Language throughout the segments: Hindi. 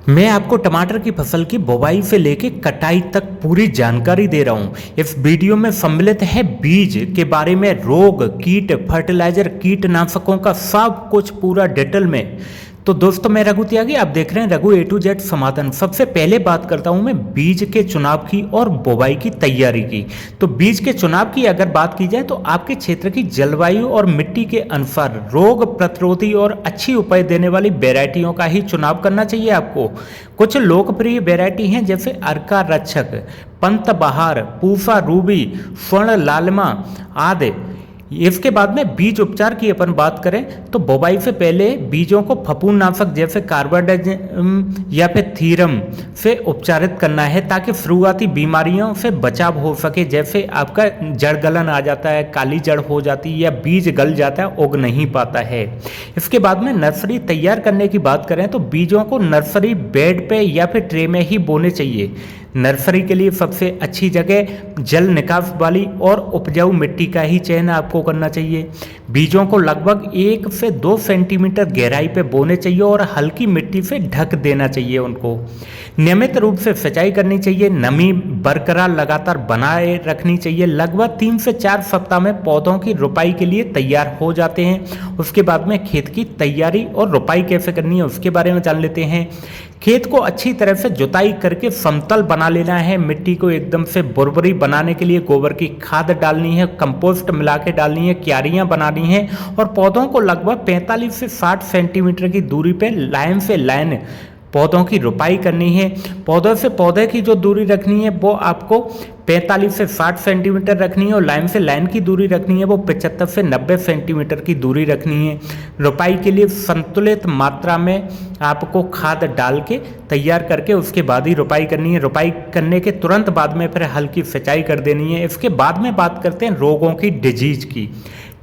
मैं आपको टमाटर की फसल की बुवाई से लेके कटाई तक पूरी जानकारी दे रहा हूँ। इस वीडियो में सम्मिलित है बीज के बारे में, रोग, कीट, फर्टिलाइजर, कीटनाशकों का सब कुछ पूरा डिटेल में। तो दोस्तों, मैं रघु त्यागी, आप देख रहे हैं रघु A to Z समाधान। सबसे पहले बात करता हूं मैं बीज के चुनाव की और बुवाई की तैयारी की। तो बीज के चुनाव की अगर बात की जाए तो आपके क्षेत्र की जलवायु और मिट्टी के अनुसार रोग प्रतिरोधी और अच्छी उपज देने वाली वैरायटियों का ही चुनाव करना चाहिए आपको। कुछ लोकप्रिय वैरायटी हैं जैसे अर्का रक्षक, पंत बहार, पूसा रूबी, स्वर्ण लालिमा आदि। इसके बाद में बीज उपचार की अपन बात करें तो बुवाई से पहले बीजों को फफूंदनाशक जैसे कार्बाइडजम या फिर थीरम से उपचारित करना है ताकि शुरुआती बीमारियों से बचाव हो सके, जैसे आपका जड़ गलन आ जाता है, काली जड़ हो जाती है या बीज गल जाता है, उग नहीं पाता है। इसके बाद में नर्सरी तैयार करने की बात करें तो बीजों को नर्सरी बेड पे या फिर ट्रे में ही बोने चाहिए। नर्सरी के लिए सबसे अच्छी जगह जल निकास वाली और उपजाऊ मिट्टी का ही चयन आपको करना चाहिए। बीजों को लगभग 1 से 2 सेंटीमीटर गहराई पे बोने चाहिए और हल्की मिट्टी से ढक देना चाहिए उनको। नियमित रूप से सिंचाई करनी चाहिए, नमी बरकरार लगातार बनाए रखनी चाहिए। लगभग 3 से 4 सप्ताह में पौधों की रोपाई के लिए तैयार हो जाते हैं। उसके बाद में खेत की तैयारी और रोपाई कैसे करनी है उसके बारे में जान लेते हैं। खेत को अच्छी तरह से जुताई करके समतल बना लेना है। मिट्टी को एकदम से बुरबुरी बनाने के लिए गोबर की खाद डालनी है, कंपोस्ट मिला के डालनी है, क्यारियां बनानी है और पौधों को लगभग 45 से 60 सेंटीमीटर की दूरी पे लाइन से लाइन पौधों की रोपाई करनी है। पौधों से पौधे की जो दूरी रखनी है वो आपको 45 से 60 सेंटीमीटर रखनी है और लाइन से लाइन की दूरी रखनी है वो 75 से 90 सेंटीमीटर की दूरी रखनी है। रोपाई के लिए संतुलित मात्रा में आपको खाद डाल के तैयार करके उसके बाद ही रोपाई करनी है। रोपाई करने के तुरंत बाद में फिर हल्की सिंचाई कर देनी है। इसके बाद में बात करते हैं रोगों की, डिजीज की।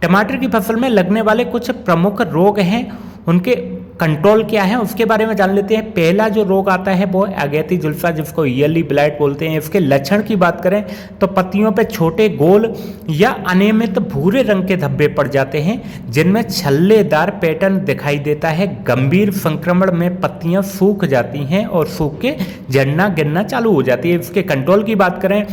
टमाटर की फसल में लगने वाले कुछ प्रमुख रोग हैं, उनके कंट्रोल क्या है उसके बारे में जान लेते हैं। पहला जो रोग आता है वो अगैती जुल्फा, जिसको ईयरली ब्लाइट बोलते हैं। इसके लक्षण की बात करें तो पत्तियों पे छोटे गोल या अनियमित भूरे रंग के धब्बे पड़ जाते हैं जिनमें छल्लेदार पैटर्न दिखाई देता है। गंभीर संक्रमण में पत्तियां सूख जाती हैं और सूख के झड़ना गिरना चालू हो जाती है। इसके कंट्रोल की बात करें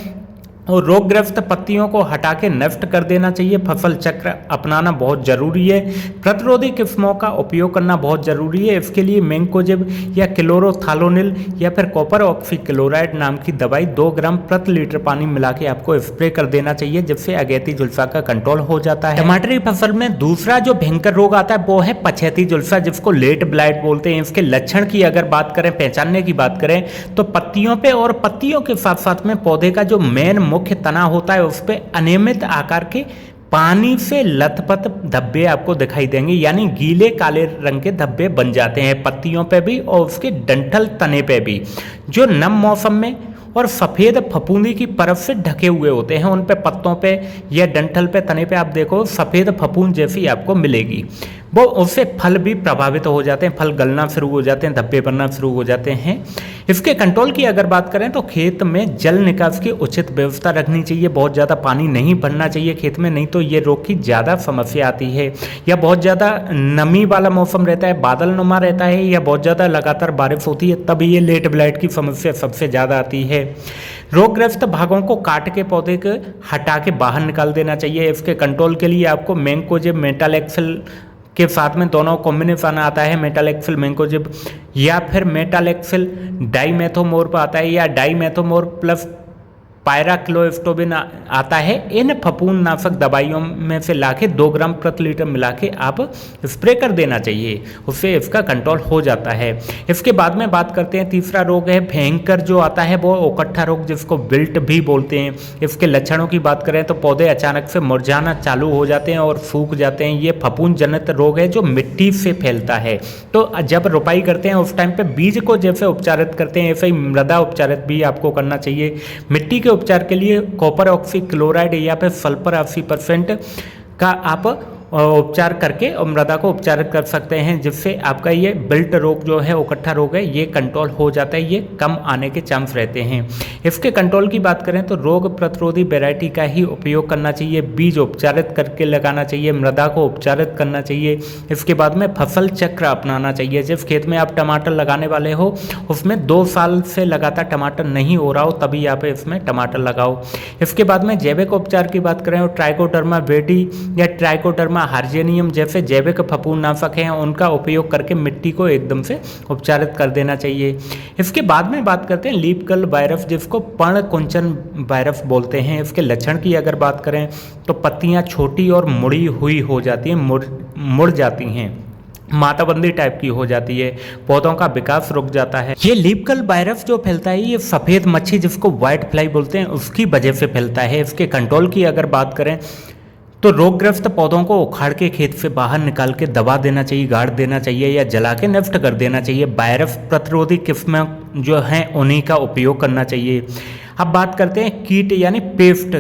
और रोगग्रस्त पत्तियों को हटा के नष्ट कर देना चाहिए। फसल चक्र अपनाना बहुत जरूरी है। प्रतिरोधी किस्मों का उपयोग करना बहुत जरूरी है। इसके लिए मैंकोजेब या क्लोरोथालोनिल या फिर कॉपर ऑक्सीक्लोराइड नाम की दवाई 2 ग्राम प्रति लीटर पानी मिला के आपको स्प्रे कर देना चाहिए, जिससे अगैती जुल्फा का कंट्रोल हो जाता है। टमाटर की फसल में दूसरा जो भयंकर रोग आता है वो है पछैती जुल्फा, जिसको लेट ब्लाइट बोलते हैं। इसके लक्षण की अगर बात करें, पहचानने की बात करें तो पत्तियों पे और पत्तियों के साथ साथ में पौधे का जो मेन मुख्य तना होता है उस पे अनियमित आकार के पानी से लथपथ धब्बे आपको दिखाई देंगे, यानी गीले काले रंग के धब्बे बन जाते हैं पत्तियों पे भी और उसके डंठल तने पे भी, जो नम मौसम में और सफ़ेद फफूंदी की परत से ढके हुए होते हैं। उन पे पत्तों पे या डंठल पे तने पे आप देखो सफ़ेद फफूंद जैसी आपको मिलेगी। वो उससे फल भी प्रभावित हो जाते हैं, फल गलना शुरू हो जाते हैं, धब्बे बनना शुरू हो जाते हैं। इसके कंट्रोल की अगर बात करें तो खेत में जल निकास की उचित व्यवस्था रखनी चाहिए। बहुत ज़्यादा पानी नहीं भरना चाहिए खेत में, नहीं तो ये रोग की ज़्यादा समस्या आती है। या बहुत ज़्यादा नमी वाला मौसम रहता है, बादल नुमा रहता है या बहुत ज़्यादा लगातार बारिश होती है, तब ये लेट ब्लाइट की समस्या सबसे ज़्यादा आती है। रोगग्रस्त भागों को काट के पौधे को हटा के बाहर निकाल देना चाहिए। इसके कंट्रोल के लिए आपको मैंकोजेब मेटालेक्सिल के साथ में दोनों कॉम्बिनेशन आता है, मेटालेक्सिल मैंकोजेब या फिर मेटालेक्सिल डाइमेथोमोर्फ आता है या डाइमेथोमोर्फ प्लस पायराक्लोस्टोबिन आता है। इन फफूंदनाशक दवाइयों में से लाके 2 ग्राम प्रति लीटर मिला के आप स्प्रे कर देना चाहिए, उससे इसका कंट्रोल हो जाता है। इसके बाद में बात करते हैं तीसरा रोग है भयंकर जो आता है वो ओकट्ठा रोग, जिसको विल्ट भी बोलते हैं। इसके लक्षणों की बात करें तो पौधे अचानक से मुरझाना चालू हो जाते हैं और सूख जाते हैं। ये फफूंद जनित रोग है जो मिट्टी से फैलता है। तो जब रोपाई करते हैं उस टाइम पे बीज को जैसे उपचारित करते हैं ऐसे ही मृदा उपचारित भी आपको करना चाहिए। मिट्टी उपचार के लिए कॉपर ऑक्सीक्लोराइड या फिर सल्फर 80% का आप उपचार करके और मृदा को उपचारित कर सकते हैं, जिससे आपका ये बिल्ट रोग जो है, उकट्ठा रोग है, ये कंट्रोल हो जाता है, ये कम आने के चांस रहते हैं। इसके कंट्रोल की बात करें तो रोग प्रतिरोधी वैरायटी का ही उपयोग करना चाहिए, बीज उपचारित करके लगाना चाहिए, मृदा को उपचारित करना चाहिए। इसके बाद में फसल चक्र अपनाना चाहिए। जिस खेत में आप टमाटर लगाने वाले हो उसमें 2 साल से लगातार टमाटर नहीं हो रहा हो, तभी आप इसमें टमाटर लगाओ। इसके बाद में जैविक उपचार की बात करें, ट्राइकोडर्मा वेटी या ट्राइकोडर्मा हार्जेनियम जैसे जैविक फफूंदनाशक हैं, उनका उपयोग करके मिट्टी को एकदम से उपचारित कर देना चाहिए। इसके बाद में बात करते हैं लीफ कर्ल वायरस, जिसको पर्णकुंचन वायरस बोलते हैं। इसके लक्षण की अगर बात करें तो पत्तियां छोटी और मुड़ी हुई हो जाती हैं, मुड़ जाती हैं, माताबंदी टाइप की हो जाती है, पौधों का विकास रुक जाता है। ये लीफ कर्ल वायरस जो फैलता है, ये सफ़ेद मक्खी जिसको व्हाइट फ्लाई बोलते हैं, उसकी वजह से फैलता है। इसके कंट्रोल की अगर बात करें तो रोगग्रस्त पौधों को उखाड़ के खेत से बाहर निकाल के दबा देना चाहिए, गाड़ देना चाहिए या जला के नष्ट कर देना चाहिए। वायरस प्रतिरोधी किस्में जो हैं उन्हीं का उपयोग करना चाहिए। अब बात करते हैं कीट यानी पेस्ट।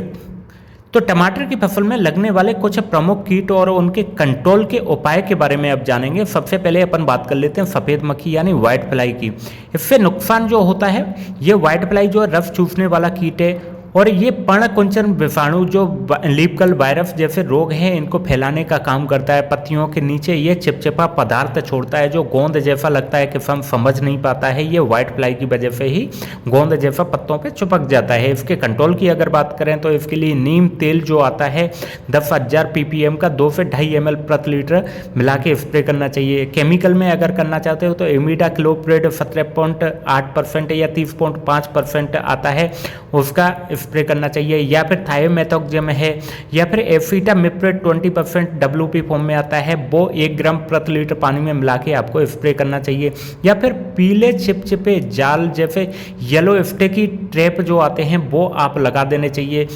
तो टमाटर की फसल में लगने वाले कुछ प्रमुख कीट और उनके कंट्रोल के उपाय के बारे में अब जानेंगे। सबसे पहले अपन बात कर लेते हैं सफ़ेद मक्खी यानी व्हाइट फ्लाई की। इससे नुकसान जो होता है, ये व्हाइट फ्लाई जो रस चूसने वाला कीट है और ये पर्णकुंचन विषाणु जो लीफ कर्ल वायरस जैसे रोग हैं इनको फैलाने का काम करता है। पत्तियों के नीचे ये चिपचिपा पदार्थ छोड़ता है जो गोंद जैसा लगता है कि हम समझ नहीं पाता है। ये व्हाइट फ्लाई की वजह से ही गोंद जैसा पत्तों पे चिपक जाता है। इसके कंट्रोल की अगर बात करें तो इसके लिए नीम तेल जो आता है 10,000 ppm का 2 से 2.5 ml प्रति लीटर मिला के स्प्रे करना चाहिए। केमिकल में अगर करना चाहते हो तो इमिडाक्लोप्रिड 17.8% या 30.5% आता है, उसका स्प्रे करना चाहिए। या फिर थायोमेथोक्सम है या फिर एफिटामिप्रिड 20% WP फॉर्म में आता है, वो 1 ग्राम प्रति लीटर पानी में मिला के आपको स्प्रे करना चाहिए। या फिर पीले चिपचिपे जाल जैसे येलो स्टिकी ट्रैप जो आते हैं वो आप लगा देने चाहिए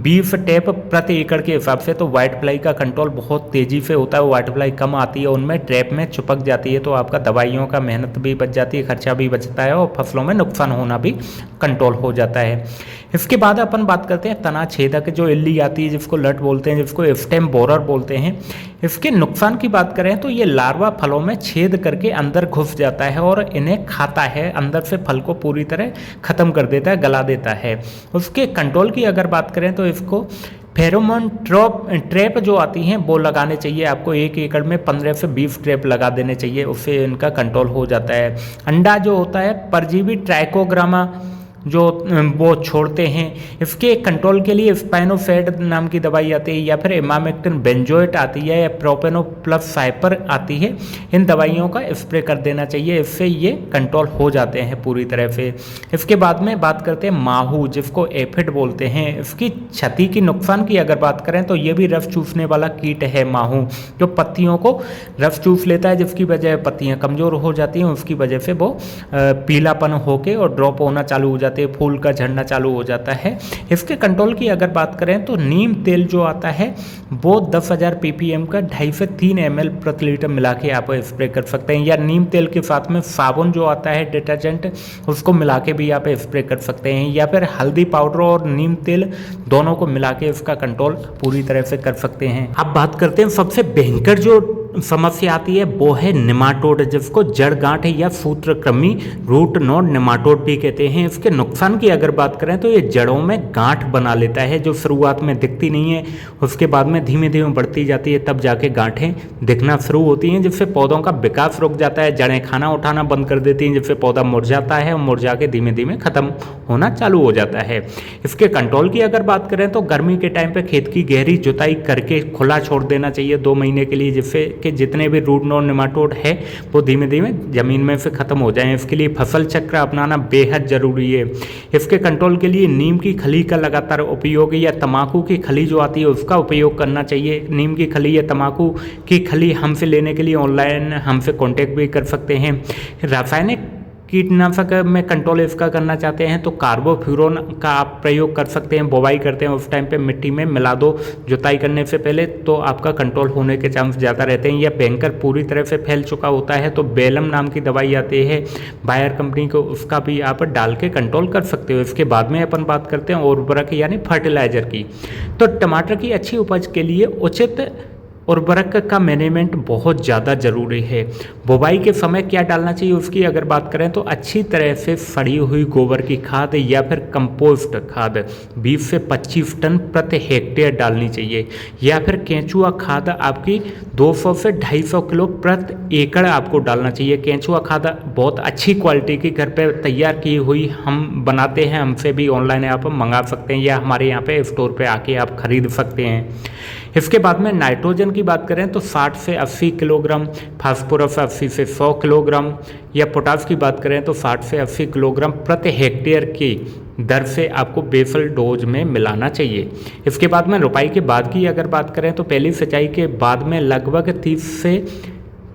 20 टैप प्रति एकड़ के हिसाब से। तो व्हाइट फ्लाई का कंट्रोल बहुत तेजी से होता है, व्हाइट फ्लाई कम आती है, उनमें ट्रैप में चिपक जाती है, तो आपका दवाइयों का मेहनत भी बच जाती है, खर्चा भी बचता है और फसलों में नुकसान होना भी कंट्रोल हो जाता है। इसके बाद अपन बात करते हैं तना छेदक जो इल्ली आती है, जिसको लट बोलते हैं, जिसको स्टेम बोरर बोलते हैं। इसके नुकसान की बात करें तो ये लार्वा फलों में छेद करके अंदर घुस जाता है और इन्हें खाता है, अंदर से फल को पूरी तरह खत्म कर देता है, गला देता है। उसके कंट्रोल की अगर बात करें तो इसको फेरोमोन ट्रैप जो आती हैं वो लगाने चाहिए आपको। 1 एकड़ में 15 से 20 ट्रैप लगा देने चाहिए, उससे इनका कंट्रोल हो जाता है। अंडा जो होता है परजीवी ट्राइकोग्रामा जो वो छोड़ते हैं, इसके कंट्रोल के लिए स्पाइनोफेड नाम की दवाई आती है या फिर इमामेक्टिन बेंजोएट आती है या प्रोपेनोप्लस साइपर आती है। इन दवाइयों का स्प्रे कर देना चाहिए, इससे ये कंट्रोल हो जाते हैं पूरी तरह से। इसके बाद में बात करते हैं माहू जिसको एफिड बोलते हैं। इसकी क्षति की नुकसान की अगर बात करें तो ये भी रस चूसने वाला कीट है माहू, जो पत्तियों को रस चूस लेता है, जिसकी वजह पत्तियाँ कमज़ोर हो जाती हैं, उसकी वजह से वो पीलापन होके और ड्रॉप होना चालू हो जाते हैं, फूल का झड़ना चालू हो जाता है। इसके कंट्रोल की अगर बात करें तो नीम तेल जो आता है वो 10,000 ppm का 2.5 से 3 ml प्रति लीटर मिला के आप स्प्रे कर सकते हैं। या नीम तेल के साथ में साबुन जो आता है डिटर्जेंट, उसको मिला के भी आप स्प्रे कर सकते हैं। या फिर हल्दी पाउडर और नीम तेल दोनों को मिला के उसका कंट्रोल पूरी तरह से कर सकते हैं। अब बात करते हैं सबसे भयंकर जो समस्या आती है वो है निमाटोड, जिसको जड़ गांठ या सूत्रकृमि रूट नोड निमाटोड भी कहते हैं। इसके नुकसान की अगर बात करें तो ये जड़ों में गांठ बना लेता है, जो शुरुआत में दिखती नहीं है, उसके बाद में धीमे धीमे बढ़ती जाती है, तब जाके गांठें दिखना शुरू होती हैं, जिससे पौधों का विकास रुक जाता है, जड़ें खाना उठाना बंद कर देती हैं, जिससे पौधा मुरझाता है और मुरझा के धीमे धीमे खत्म होना चालू हो जाता है। इसके कंट्रोल की अगर बात करें तो गर्मी के टाइम पे खेत की गहरी जुताई करके खुला छोड़ देना चाहिए 2 महीने के लिए, जिससे कि जितने भी रूट नोड निमाटोड है वो धीमे धीमे जमीन में से खत्म हो जाएं। इसके लिए फसल चक्र अपनाना बेहद जरूरी है। इसके कंट्रोल के लिए नीम की खली का लगातार उपयोग या तंबाकू की खली जो आती है उसका उपयोग करना चाहिए। नीम की खली या तंबाकू की खली हमसे लेने के लिए ऑनलाइन हमसे कांटेक्ट भी कर सकते हैं। रासायनिक कीटनाशक में कंट्रोल इसका करना चाहते हैं तो कार्बोफ्यूरॉन का आप प्रयोग कर सकते हैं। बुवाई करते हैं उस टाइम पे मिट्टी में मिला दो जुताई करने से पहले, तो आपका कंट्रोल होने के चांस ज़्यादा रहते हैं। या भयंकर पूरी तरह से फैल चुका होता है तो बेलम नाम की दवाई आती है बायर कंपनी को, उसका भी आप डाल के कंट्रोल कर सकते हो। इसके बाद में अपन बात करते हैं उर्वरक यानी फर्टिलाइजर की। तो टमाटर की अच्छी उपज के लिए उचित उर्वरक का मैनेजमेंट बहुत ज़्यादा ज़रूरी है। बुवाई के समय क्या डालना चाहिए उसकी अगर बात करें तो अच्छी तरह से सड़ी हुई गोबर की खाद या फिर कंपोस्ट खाद 20 से 25 टन प्रति हेक्टेयर डालनी चाहिए, या फिर केंचुआ खाद आपकी 200 से 250 किलो प्रति एकड़ आपको डालना चाहिए। केंचुआ खाद बहुत अच्छी क्वालिटी की घर पे तैयार की हुई हम बनाते हैं, हमसे भी ऑनलाइन आप मंगा सकते हैं या हमारे यहाँ पे स्टोर पे आके आप खरीद सकते हैं। इसके बाद में नाइट्रोजन की बात करें तो 60 से 80 किलोग्राम, फास्फोरस 80 से 100 किलोग्राम, या पोटाश की बात करें तो 60 से 80 किलोग्राम प्रति हेक्टेयर की दर से आपको बेसल डोज में मिलाना चाहिए। इसके बाद में रोपाई के बाद की अगर बात करें तो पहली सिंचाई के बाद में लगभग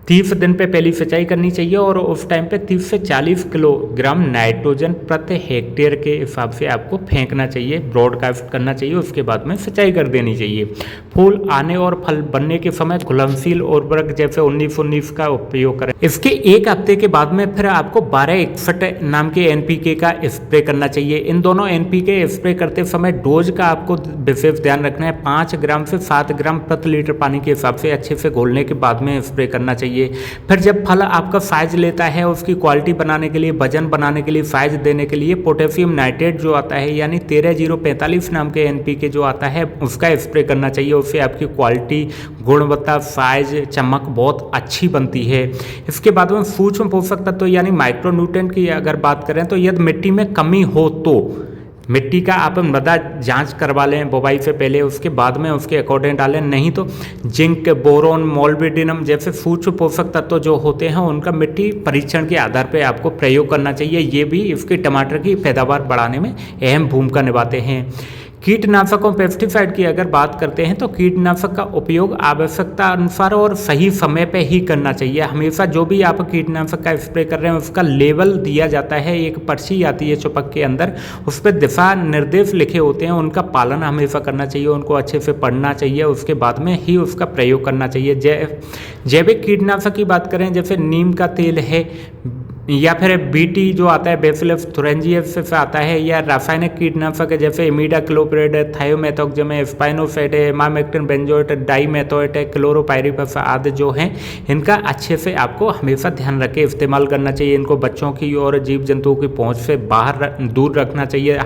30 दिन पे पहली सिंचाई करनी चाहिए और उस टाइम पे 30 से 40 किलोग्राम नाइट्रोजन प्रति हेक्टेयर के हिसाब से आपको फेंकना चाहिए, ब्रॉडकास्ट करना चाहिए। उसके बाद में सिंचाई कर देनी चाहिए। फूल आने और फल बनने के समय घुलनशील उर्वरक जैसे 19-19 का उपयोग करें। इसके एक हफ्ते के बाद में फिर आपको 1261 नाम के NPK का स्प्रे करना चाहिए। इन दोनों NPK स्प्रे करते समय डोज का आपको विशेष ध्यान रखना है। 5 ग्राम से 7 ग्राम प्रति लीटर पानी के हिसाब से अच्छे से घोलने के बाद में स्प्रे करना चाहिए। फिर जब फल आपका साइज लेता है, उसकी क्वालिटी बनाने के लिए, वजन बनाने के लिए, साइज देने के लिए पोटेशियम नाइट्रेट जो आता है यानी 13045 नाम के NPK जो आता है उसका स्प्रे करना चाहिए। उससे आपकी क्वालिटी, गुणवत्ता, साइज, चमक बहुत अच्छी बनती है। इसके बाद में सूक्ष्म पोषक तत्व यानी माइक्रोन्यूट्रिएंट की अगर बात करें तो यदि मिट्टी में कमी हो तो मिट्टी का आप मृदा जांच करवा लें बुवाई से पहले, उसके बाद में उसके अकॉर्डिंग डालें। नहीं तो जिंक, बोरोन, मोल्बिडिनम जैसे सूक्ष्म पोषक तत्व जो होते हैं उनका मिट्टी परीक्षण के आधार पर आपको प्रयोग करना चाहिए। ये भी इसके टमाटर की पैदावार बढ़ाने में अहम भूमिका निभाते हैं। कीटनाशकों, पेस्टिसाइड की अगर बात करते हैं तो कीटनाशक का उपयोग आवश्यकता अनुसार और सही समय पे ही करना चाहिए। हमेशा जो भी आप कीटनाशक का स्प्रे कर रहे हैं उसका लेवल दिया जाता है, एक पर्ची आती है चुपक के अंदर, उस पर दिशा निर्देश लिखे होते हैं, उनका पालन हमेशा करना चाहिए, उनको अच्छे से पढ़ना चाहिए, उसके बाद में ही उसका प्रयोग करना चाहिए। जैविक कीटनाशक की बात करें जैसे नीम का तेल है या फिर BT जो आता है बेसिलस थुरिंजियस से आता है, या रासायनिक कीटनाशक है जैसे इमिडाक्लोप्रिड है, थायोमेथोक्सम है, स्पाइनोसेट है, इमामेक्टिन बेंजोएट, डाइमेथोएट है, क्लोरोपाइरिफॉस आदि जो हैं इनका अच्छे से आपको हमेशा ध्यान रख के इस्तेमाल करना चाहिए। इनको बच्चों की और जीव जंतुओं की पहुंच से बाहर दूर रखना चाहिए।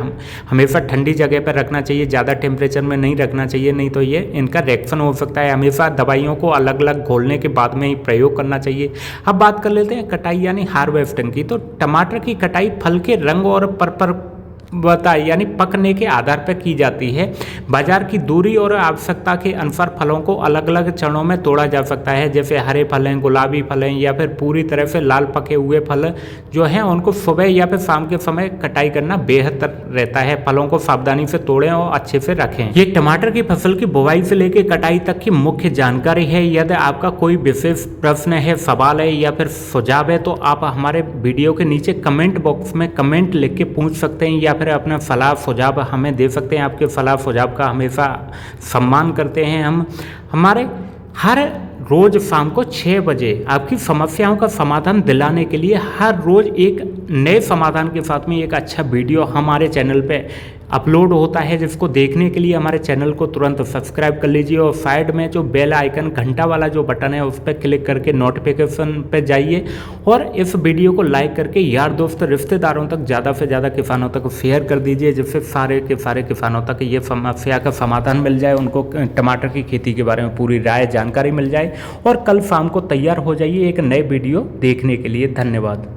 हमेशा ठंडी जगह पर रखना चाहिए, ज़्यादा टेम्परेचर में नहीं रखना चाहिए, नहीं तो ये इनका रिएक्शन हो सकता है। हमेशा दवाइयों को अलग अलग घोलने के बाद में ही प्रयोग करना चाहिए। अब बात कर लेते हैं कटाई यानी हार्वेस्टिंग की। तो टमाटर की कटाई फल के रंग और परपक्वता यानी पकने के आधार पर की जाती है। बाजार की दूरी और आवश्यकता के अनुसार फलों को अलग अलग चरणों में तोड़ा जा सकता है। जैसे हरे फल हैं, गुलाबी फल हैं, या फिर पूरी तरह से लाल पके हुए फल जो हैं उनको सुबह या फिर शाम के समय कटाई करना बेहतर रहता है। फलों को सावधानी से तोड़ें और अच्छे से रखें। ये टमाटर की फसल की बुवाई से लेकर कटाई तक की मुख्य जानकारी है। यदि आपका कोई विशेष प्रश्न है, सवाल है या फिर सुझाव है तो आप हमारे वीडियो के नीचे कमेंट बॉक्स में कमेंट लिख के पूछ सकते हैं या फिर अपना सलाह सुझाव हमें दे सकते हैं। आपके सलाह सुझाव का हमेशा सम्मान करते हैं हम। हमारे हर रोज़ शाम को 6 बजे आपकी समस्याओं का समाधान दिलाने के लिए हर रोज़ एक नए समाधान के साथ में एक अच्छा वीडियो हमारे चैनल पे अपलोड होता है, जिसको देखने के लिए हमारे चैनल को तुरंत सब्सक्राइब कर लीजिए और साइड में जो बेल आइकन घंटा वाला जो बटन है उस पर क्लिक करके नोटिफिकेशन पे जाइए और इस वीडियो को लाइक करके यार दोस्त रिश्तेदारों तक ज़्यादा से ज़्यादा किसानों तक शेयर कर दीजिए, जिससे सारे के सारे किसानों तक ये समस्या का समाधान मिल जाए, उनको टमाटर की खेती के बारे में पूरी राय जानकारी मिल जाए और कल शाम को तैयार हो जाइए एक नए वीडियो देखने के लिए। धन्यवाद।